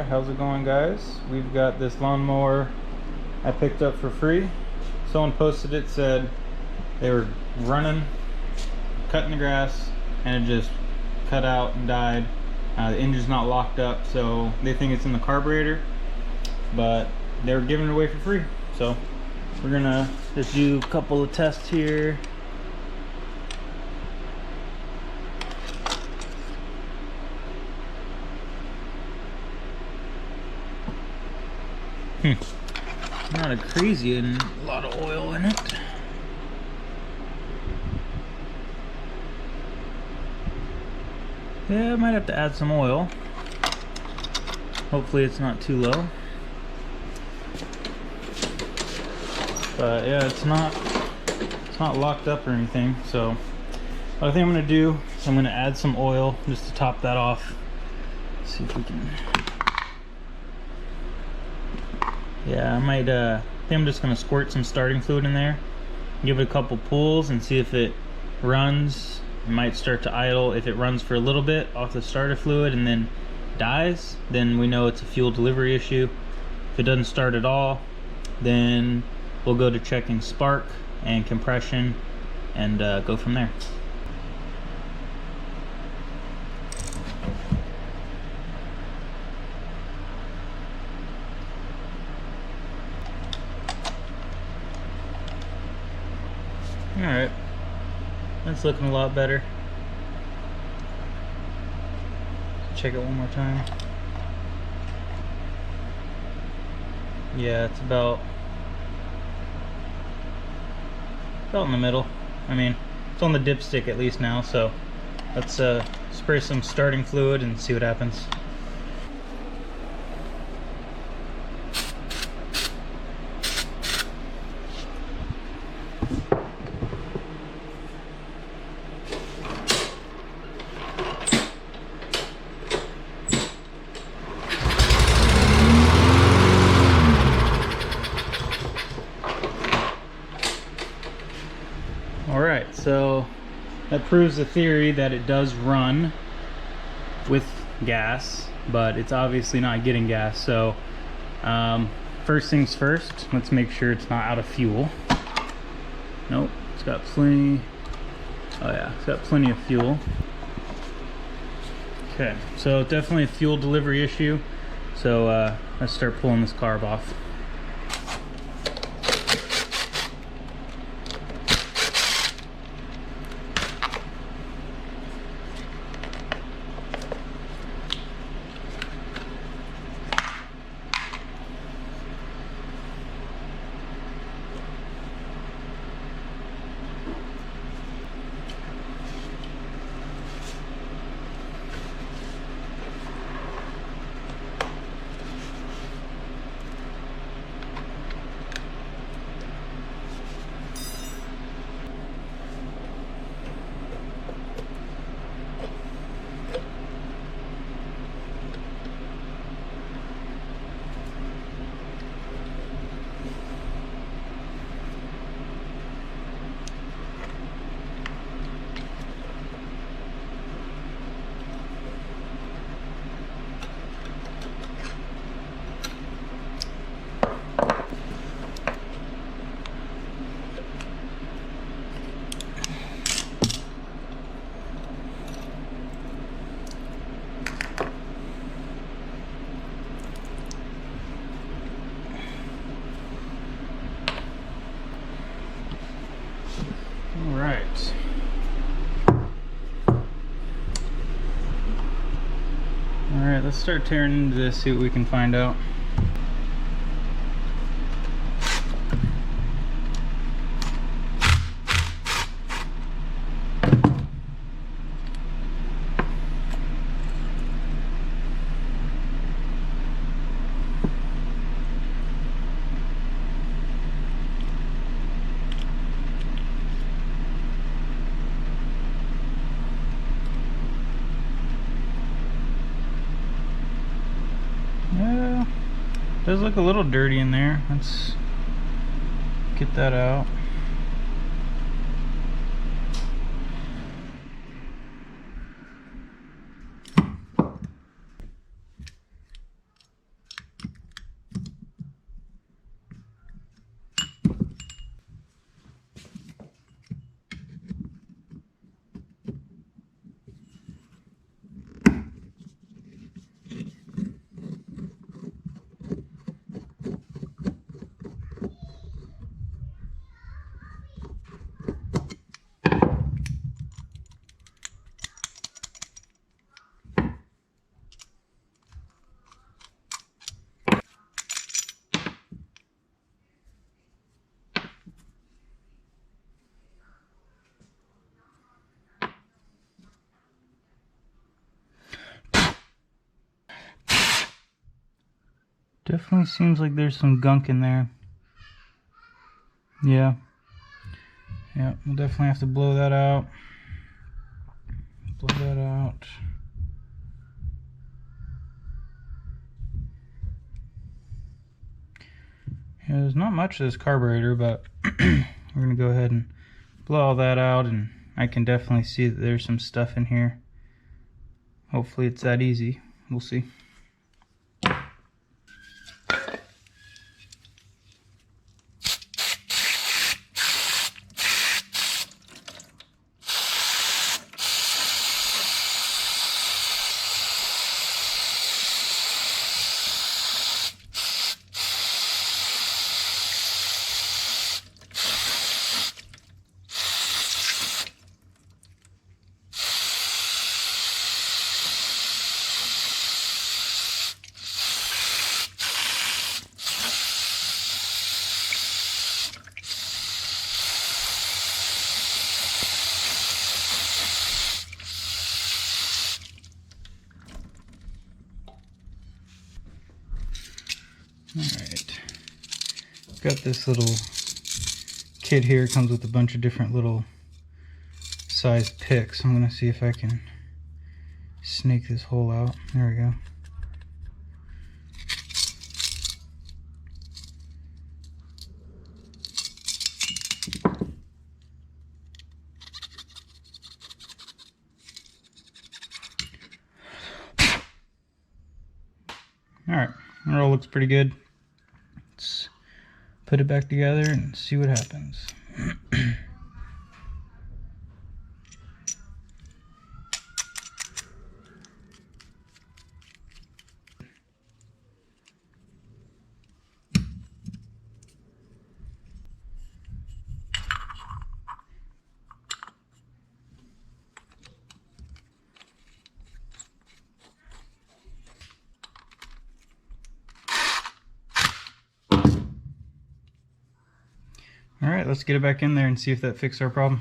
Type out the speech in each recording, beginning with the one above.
Alright, how's it going, guys? We've got this lawnmower I picked up for free. Someone posted it, said they were running, cutting the grass, and it just cut out and died. The engine's not locked up, so they think it's in the carburetor, but they were giving it away for free. So we're gonna just do a couple of tests here. Not a crazy and a lot of oil in it. Yeah, I might have to add some oil. Hopefully it's not too low. But yeah, it's not locked up or anything. So what I think I'm gonna do is I'm gonna add some oil just to top that off. Let's see if we can. Yeah, I might, I think I'm just gonna squirt some starting fluid in there, give it a couple pulls and see if it runs. It might start to idle. If it runs for a little bit off the starter fluid and then dies, then we know it's a fuel delivery issue. If it doesn't start at all, then we'll go to checking spark and compression and go from there. Alright, that's looking a lot better. Check it one more time. Yeah, it's about in the middle. I mean, it's on the dipstick at least now, so let's spray some starting fluid and see what happens. Alright, so that proves the theory that it does run with gas, but it's obviously not getting gas. So first things first, let's make sure it's not out of fuel. Nope, it's got plenty. Oh yeah, it's got plenty of fuel. Okay, so definitely a fuel delivery issue. So let's start pulling this carb off. Alright. Alright, let's start tearing into this, see what we can find out. Yeah, does look a little dirty in there. Let's get that out. Definitely seems like there's some gunk in there. Yeah. Yeah, we'll definitely have to blow that out. Blow that out. Yeah, there's not much of this carburetor, but we're going to go ahead and blow all that out, and I can definitely see that there's some stuff in here. Hopefully it's that easy. We'll see. Alright, got this little kit here. It comes with a bunch of different little sized picks. I'm going to see if I can snake this hole out. There we go. Alright, it all looks pretty good. Let's put it back together and see what happens. Alright, let's get it back in there and see if that fixed our problem.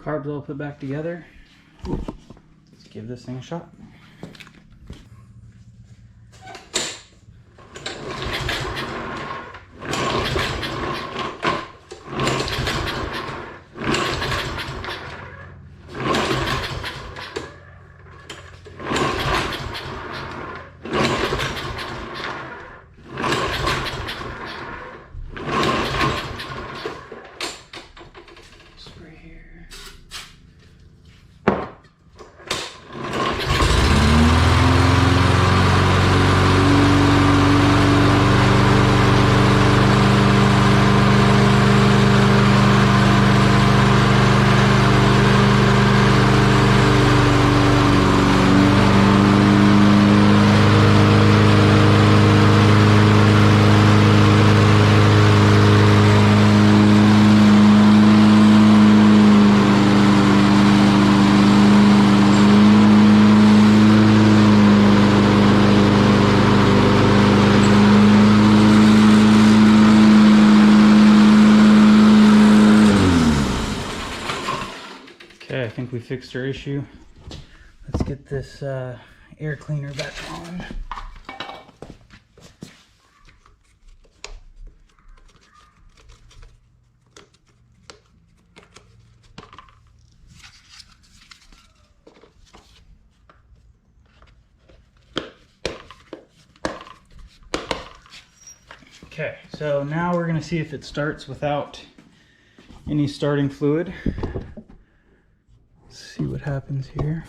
Carbs all put back together. Let's give this thing a shot. Okay, I think we fixed our issue. Let's get this air cleaner back on. Okay, so now we're gonna see if it starts without any starting fluid. Let's see what happens here.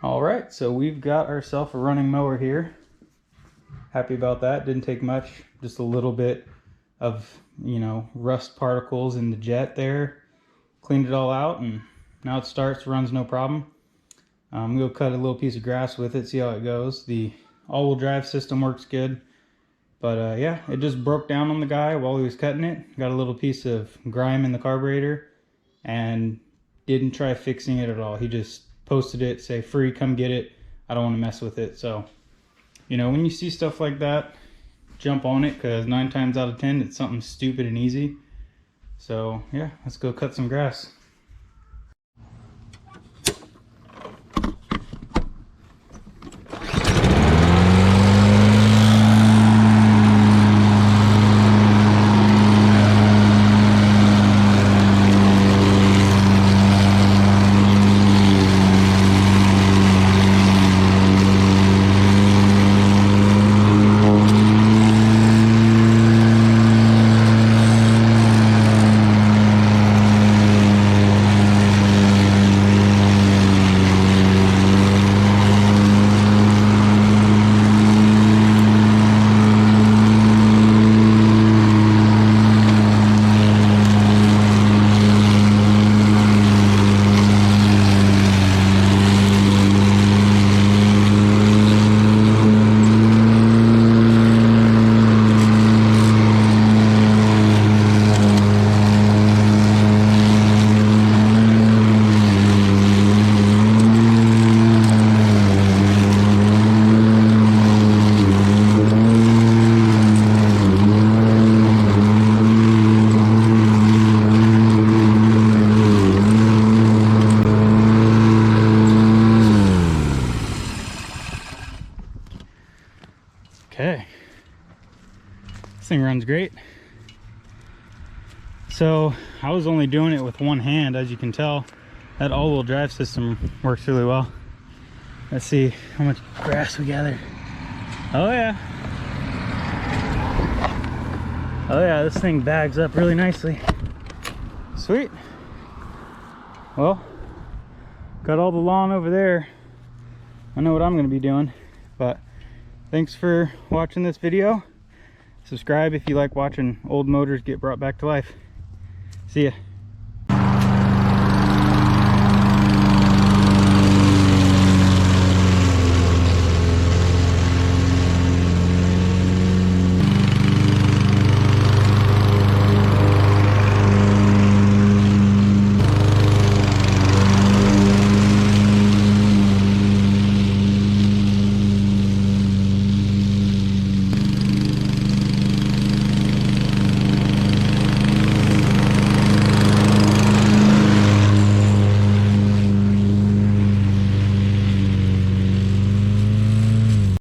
All right, so we've got ourselves a running mower here. Happy about that. Didn't take much, just a little bit of, you know, rust particles in the jet there. Cleaned it all out, and now it starts, runs no problem. We'll cut a little piece of grass with it, see how it goes. The all-wheel drive system works good, but yeah, it just broke down on the guy while he was cutting it. Got a little piece of grime in the carburetor and didn't try fixing it at all. He just posted it, say free, come get it. I don't want to mess with it. So, you know, when you see stuff like that, jump on it, because 9 times out of 10 it's something stupid and easy. So yeah, let's go cut some grass. Okay, this thing runs great. So I was only doing it with one hand, as you can tell. That all-wheel drive system works really well. Let's see how much grass we gather. Oh yeah, oh yeah, this thing bags up really nicely. Sweet. Well, got all the lawn over there. I know what I'm gonna be doing, but thanks for watching this video. Subscribe if you like watching old motors get brought back to life. See ya.